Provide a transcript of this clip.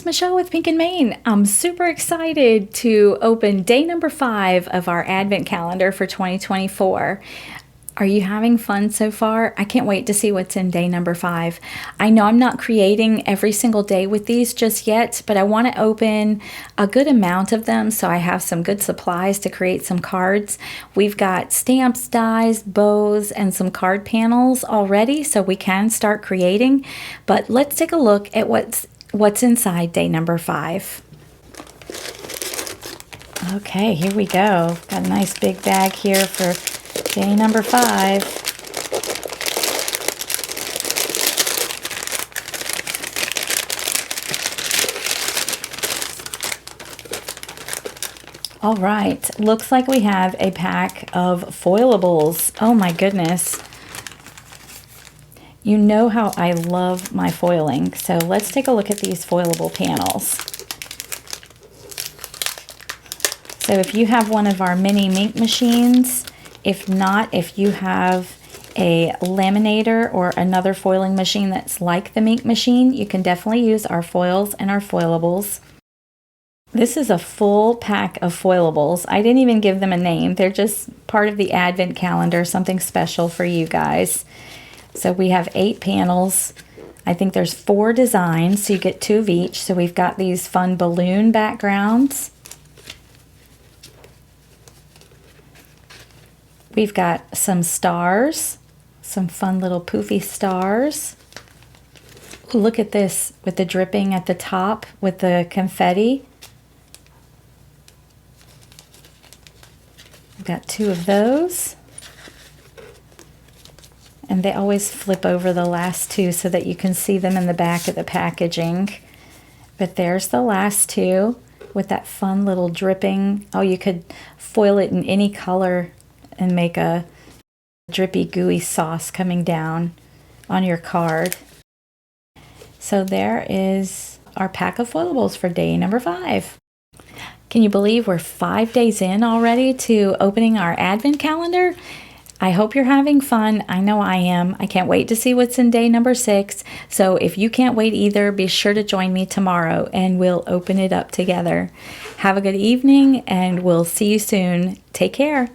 Michelle with Pink and Main. I'm super excited to open day number 5 of our Advent calendar for 2024. Are you having fun so far? I can't wait to see what's in day number 5. I know I'm not creating every single day with these just yet, but I want to open a good amount of them so I have some good supplies to create some cards. We've got stamps, dies, bows, and some card panels already, so we can start creating. But let's take a look at what's inside day number 5. Okay, here we go. Got a nice big bag here for day number 5. All right, looks like we have a pack of foilables. Oh my goodness. You know how I love my foiling, so let's take a look at these foilable panels. So if you have one of our mini Minc machines, if not, if you have a laminator or another foiling machine that's like the Minc machine, you can definitely use our foils and our foilables. This is a full pack of foilables. I didn't even give them a name. They're just part of the Advent calendar, something special for you guys. So we have 8 panels. I think there's 4 designs, so you get 2 of each. So we've got these fun balloon backgrounds. We've got some stars, some fun little poofy stars. Look at this with the dripping at the top with the confetti. We've got 2 of those. And they always flip over the last 2 so that you can see them in the back of the packaging. But there's the last 2 with that fun little dripping. Oh, you could foil it in any color and make a drippy, gooey sauce coming down on your card. So there is our pack of foilables for day number 5. Can you believe we're 5 days in already to opening our Advent calendar? I hope you're having fun. I know I am. I can't wait to see what's in day number 6. So if you can't wait either, be sure to join me tomorrow and we'll open it up together. Have a good evening and we'll see you soon. Take care.